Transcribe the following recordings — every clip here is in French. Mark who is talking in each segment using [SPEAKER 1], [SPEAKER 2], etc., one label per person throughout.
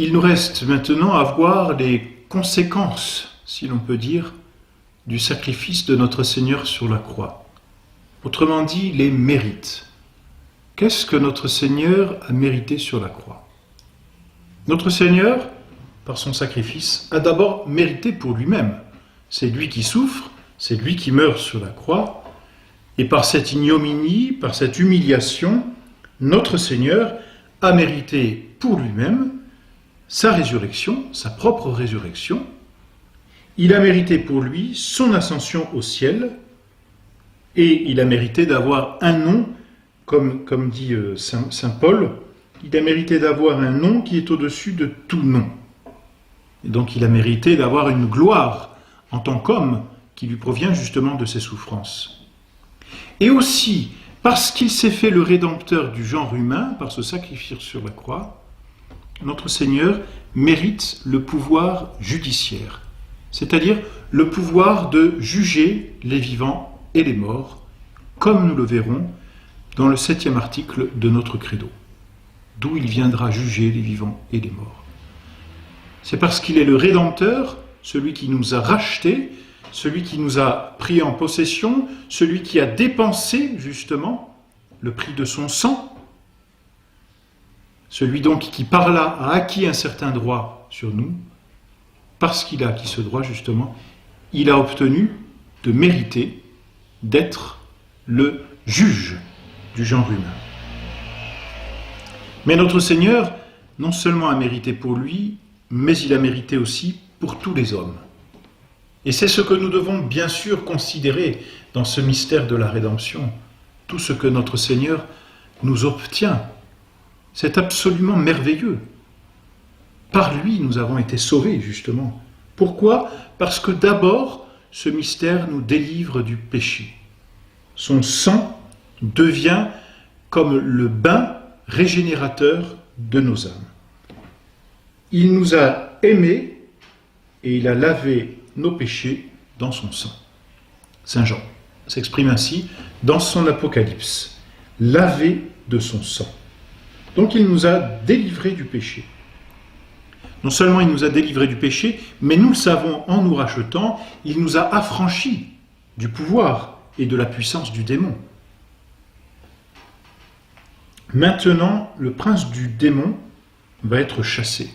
[SPEAKER 1] Il nous reste maintenant à voir les conséquences, si l'on peut dire, du sacrifice de notre Seigneur sur la croix. Autrement dit, les mérites. Qu'est-ce que notre Seigneur a mérité sur la croix? Notre Seigneur, par son sacrifice, a d'abord mérité pour lui-même. C'est lui qui souffre, c'est lui qui meurt sur la croix, et par cette ignominie, par cette humiliation, notre Seigneur a mérité pour lui-même sa résurrection, sa propre résurrection. Il a mérité pour lui son ascension au ciel, et il a mérité d'avoir un nom, comme dit saint Paul, il a mérité d'avoir un nom qui est au-dessus de tout nom. Et donc il a mérité d'avoir une gloire en tant qu'homme qui lui provient justement de ses souffrances. Et aussi, parce qu'il s'est fait le rédempteur du genre humain, par ce sacrifice sur la croix, notre Seigneur mérite le pouvoir judiciaire, c'est-à-dire le pouvoir de juger les vivants et les morts, comme nous le verrons dans le 7e article de notre credo, d'où il viendra juger les vivants et les morts. C'est parce qu'il est le Rédempteur, celui qui nous a rachetés, celui qui nous a pris en possession, celui qui a dépensé justement le prix de son sang, celui donc qui par là a acquis un certain droit sur nous, parce qu'il a acquis ce droit justement, il a obtenu de mériter d'être le juge du genre humain. Mais notre Seigneur, non seulement a mérité pour lui, mais il a mérité aussi pour tous les hommes. Et c'est ce que nous devons bien sûr considérer dans ce mystère de la rédemption. Tout ce que notre Seigneur nous obtient, c'est absolument merveilleux. Par lui, nous avons été sauvés, justement. Pourquoi? Parce que d'abord, ce mystère nous délivre du péché. Son sang devient comme le bain régénérateur de nos âmes. Il nous a aimés et il a lavé nos péchés dans son sang. Saint Jean s'exprime ainsi dans son Apocalypse, lavé de son sang. Donc il nous a délivrés du péché. Non seulement il nous a délivrés du péché, mais nous le savons en nous rachetant, il nous a affranchis du pouvoir et de la puissance du démon. Maintenant, le prince du démon va être chassé,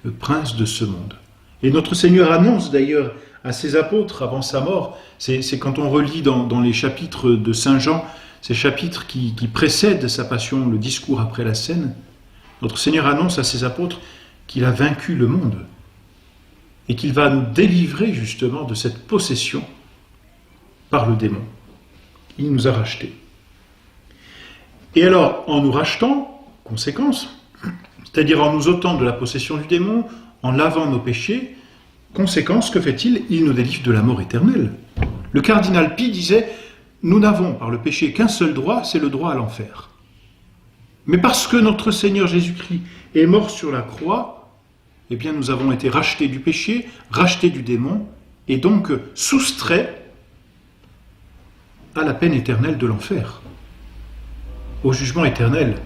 [SPEAKER 1] le prince de ce monde. Et notre Seigneur annonce d'ailleurs à ses apôtres avant sa mort, c'est quand on relit dans les chapitres de Saint Jean, ces chapitres qui précèdent sa passion, le discours après la scène, notre Seigneur annonce à ses apôtres qu'il a vaincu le monde et qu'il va nous délivrer justement de cette possession par le démon. Il nous a rachetés. Et alors, en nous rachetant, conséquence, c'est-à-dire en nous ôtant de la possession du démon, en lavant nos péchés, conséquence, que fait-il? Il nous délivre de la mort éternelle. Le cardinal Pie disait, nous n'avons par le péché qu'un seul droit, c'est le droit à l'enfer. Mais parce que notre Seigneur Jésus-Christ est mort sur la croix, eh bien nous avons été rachetés du péché, rachetés du démon, et donc soustraits à la peine éternelle de l'enfer, au jugement éternel.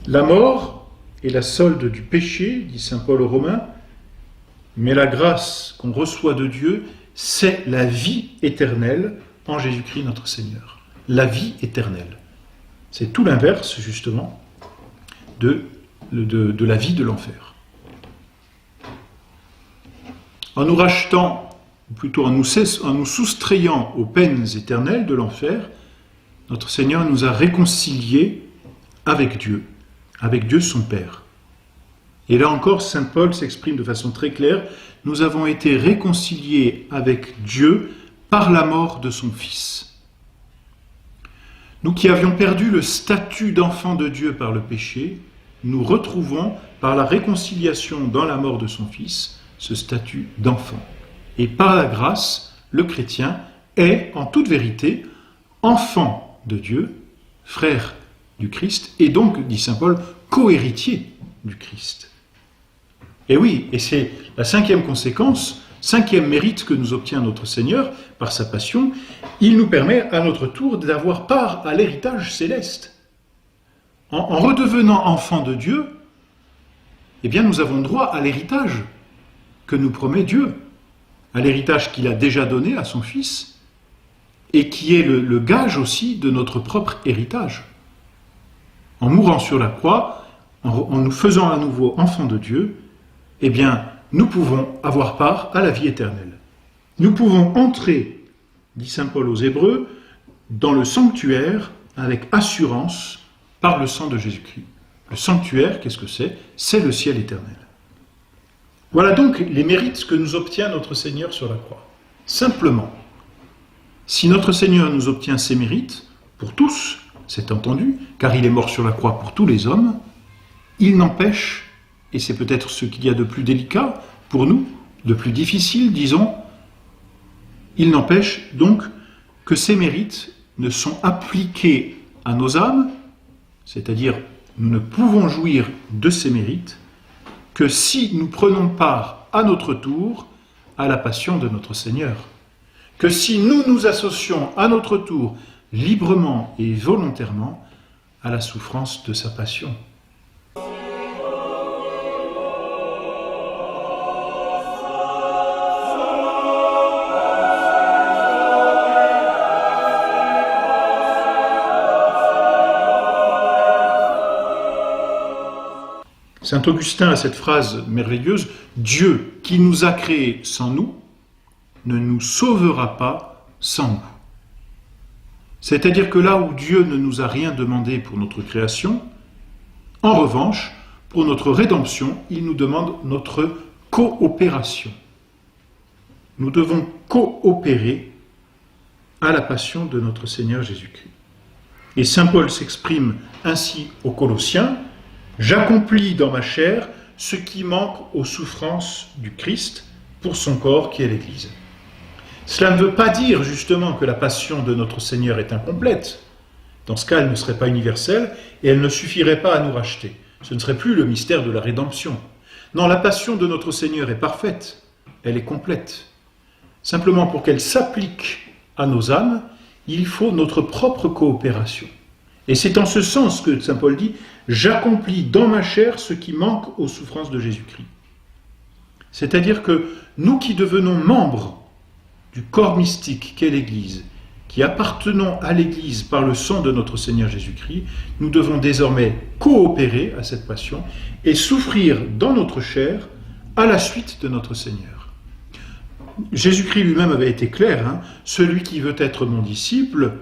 [SPEAKER 1] La mort est la solde du péché, dit saint Paul aux Romains, mais la grâce qu'on reçoit de Dieu, c'est la vie éternelle en Jésus-Christ notre Seigneur. La vie éternelle. C'est tout l'inverse, justement, de la vie de l'enfer. En nous rachetant, ou plutôt en nous soustrayant aux peines éternelles de l'enfer, notre Seigneur nous a réconciliés avec Dieu son Père. Et là encore, saint Paul s'exprime de façon très claire, nous avons été réconciliés avec Dieu par la mort de son Fils. Nous qui avions perdu le statut d'enfant de Dieu par le péché, nous retrouvons par la réconciliation dans la mort de son Fils ce statut d'enfant. Et par la grâce, le chrétien est en toute vérité enfant de Dieu, frère du Christ, et donc, dit saint Paul, co-héritier du Christ. Et oui, et c'est la 5e conséquence, 5e mérite que nous obtient notre Seigneur par sa passion, il nous permet à notre tour d'avoir part à l'héritage céleste. En redevenant enfants de Dieu, eh bien nous avons droit à l'héritage que nous promet Dieu, à l'héritage qu'il a déjà donné à son Fils, et qui est le gage aussi de notre propre héritage. En mourant sur la croix, en nous faisant à nouveau enfants de Dieu, eh bien, nous pouvons avoir part à la vie éternelle. Nous pouvons entrer, dit saint Paul aux Hébreux, dans le sanctuaire avec assurance par le sang de Jésus-Christ. Le sanctuaire, qu'est-ce que c'est? C'est le ciel éternel. Voilà donc les mérites que nous obtient notre Seigneur sur la croix. Simplement, si notre Seigneur nous obtient ces mérites, pour tous, c'est entendu, car il est mort sur la croix pour tous les hommes, il n'empêche, et c'est peut-être ce qu'il y a de plus délicat pour nous, de plus difficile, disons, il n'empêche donc que ces mérites ne sont appliqués à nos âmes, c'est-à-dire nous ne pouvons jouir de ces mérites que si nous prenons part à notre tour à la passion de notre Seigneur, que si nous nous associons à notre tour librement et volontairement à la souffrance de sa passion. Saint Augustin a cette phrase merveilleuse, « Dieu qui nous a créés sans nous, ne nous sauvera pas sans nous. » C'est-à-dire que là où Dieu ne nous a rien demandé pour notre création, en revanche, pour notre rédemption, il nous demande notre coopération. Nous devons coopérer à la passion de notre Seigneur Jésus-Christ. Et saint Paul s'exprime ainsi aux Colossiens, « J'accomplis dans ma chair ce qui manque aux souffrances du Christ pour son corps qui est l'Église. » Cela ne veut pas dire justement que la passion de notre Seigneur est incomplète. Dans ce cas, elle ne serait pas universelle et elle ne suffirait pas à nous racheter. Ce ne serait plus le mystère de la rédemption. Non, la passion de notre Seigneur est parfaite, elle est complète. Simplement pour qu'elle s'applique à nos âmes, il faut notre propre coopération. Et c'est en ce sens que saint Paul dit « J'accomplis dans ma chair ce qui manque aux souffrances de Jésus-Christ ». C'est-à-dire que nous qui devenons membres du corps mystique qu'est l'Église, qui appartenons à l'Église par le sang de notre Seigneur Jésus-Christ, nous devons désormais coopérer à cette passion et souffrir dans notre chair à la suite de notre Seigneur. Jésus-Christ lui-même avait été clair, celui qui veut être mon disciple,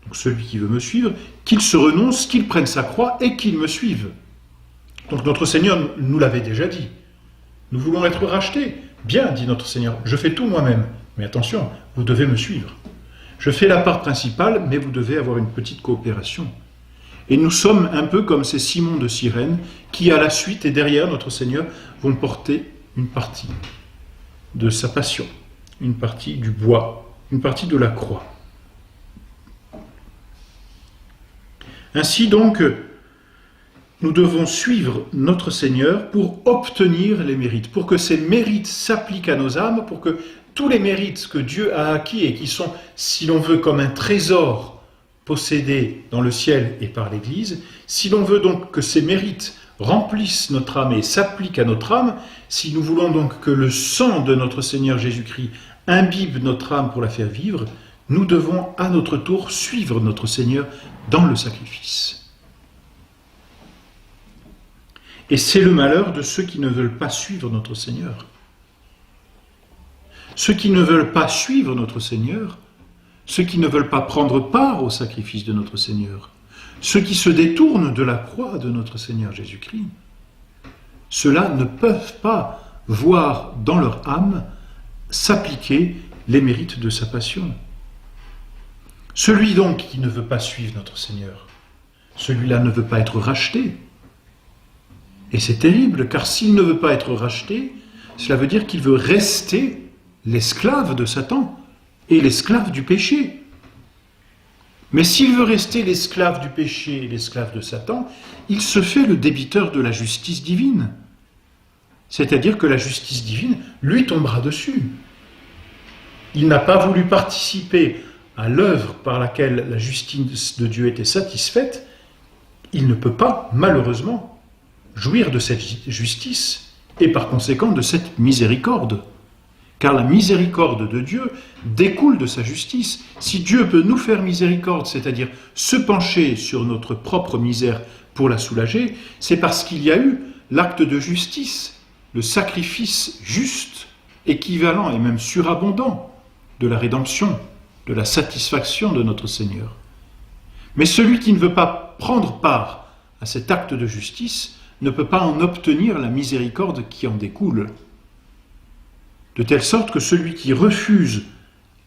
[SPEAKER 1] donc celui qui veut me suivre, qu'il se renonce, qu'il prenne sa croix et qu'il me suive. Donc notre Seigneur nous l'avait déjà dit. Nous voulons être rachetés. Bien, dit notre Seigneur, je fais tout moi-même. Mais attention, vous devez me suivre. Je fais la part principale, mais vous devez avoir une petite coopération. Et nous sommes un peu comme ces Simon de Cyrène, qui à la suite et derrière notre Seigneur vont porter une partie de sa passion, une partie du bois, une partie de la croix. Ainsi donc, nous devons suivre notre Seigneur pour obtenir les mérites, pour que ces mérites s'appliquent à nos âmes, pour que tous les mérites que Dieu a acquis et qui sont, si l'on veut, comme un trésor possédé dans le ciel et par l'Église, si l'on veut donc que ces mérites remplissent notre âme et s'appliquent à notre âme, si nous voulons donc que le sang de notre Seigneur Jésus-Christ imbibe notre âme pour la faire vivre, nous devons à notre tour suivre notre Seigneur dans le sacrifice. Et c'est le malheur de ceux qui ne veulent pas suivre notre Seigneur. Ceux qui ne veulent pas suivre notre Seigneur, ceux qui ne veulent pas prendre part au sacrifice de notre Seigneur, ceux qui se détournent de la croix de notre Seigneur Jésus-Christ, ceux-là ne peuvent pas voir dans leur âme s'appliquer les mérites de sa passion. Celui donc qui ne veut pas suivre notre Seigneur, celui-là ne veut pas être racheté. Et c'est terrible, car s'il ne veut pas être racheté, cela veut dire qu'il veut rester l'esclave de Satan et l'esclave du péché. Mais s'il veut rester l'esclave du péché et l'esclave de Satan, il se fait le débiteur de la justice divine. C'est-à-dire que la justice divine lui tombera dessus. Il n'a pas voulu participer à l'œuvre par laquelle la justice de Dieu était satisfaite, il ne peut pas, malheureusement, jouir de cette justice et par conséquent de cette miséricorde. Car la miséricorde de Dieu découle de sa justice. Si Dieu peut nous faire miséricorde, c'est-à-dire se pencher sur notre propre misère pour la soulager, c'est parce qu'il y a eu l'acte de justice, le sacrifice juste, équivalent et même surabondant de la rédemption, de la satisfaction de notre Seigneur. Mais celui qui ne veut pas prendre part à cet acte de justice ne peut pas en obtenir la miséricorde qui en découle. De telle sorte que celui qui refuse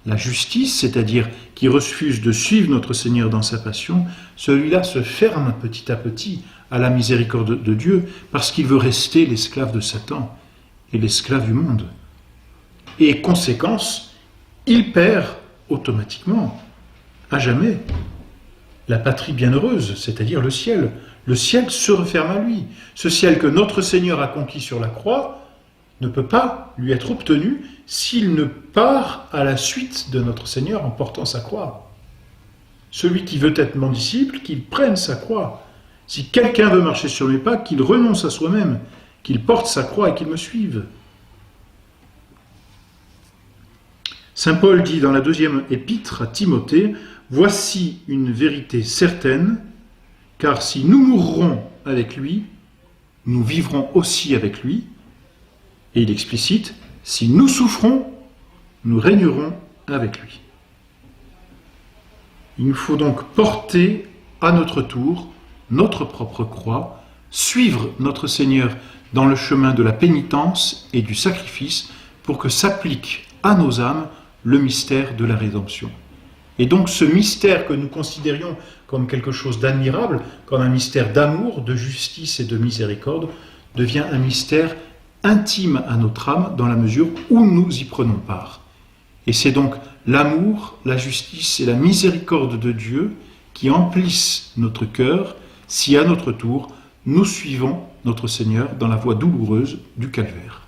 [SPEAKER 1] la justice, c'est-à-dire qui refuse de suivre notre Seigneur dans sa passion, celui-là se ferme petit à petit à la miséricorde de Dieu parce qu'il veut rester l'esclave de Satan et l'esclave du monde. Et conséquence, il perd automatiquement, à jamais, la patrie bienheureuse, c'est-à-dire le ciel. Le ciel se referme à lui. Ce ciel que notre Seigneur a conquis sur la croix ne peut pas lui être obtenu s'il ne part à la suite de notre Seigneur en portant sa croix. Celui qui veut être mon disciple, qu'il prenne sa croix. Si quelqu'un veut marcher sur mes pas, qu'il renonce à soi-même, qu'il porte sa croix et qu'il me suive. Saint Paul dit dans la 2e épître à Timothée, « Voici une vérité certaine, car si nous mourrons avec lui, nous vivrons aussi avec lui. » Et il explicite, « Si nous souffrons, nous régnerons avec lui. » Il nous faut donc porter à notre tour notre propre croix, suivre notre Seigneur dans le chemin de la pénitence et du sacrifice pour que s'applique à nos âmes le mystère de la rédemption. Et donc ce mystère que nous considérions comme quelque chose d'admirable, comme un mystère d'amour, de justice et de miséricorde, devient un mystère intime à notre âme dans la mesure où nous y prenons part. Et c'est donc l'amour, la justice et la miséricorde de Dieu qui emplissent notre cœur si à notre tour nous suivons notre Seigneur dans la voie douloureuse du calvaire.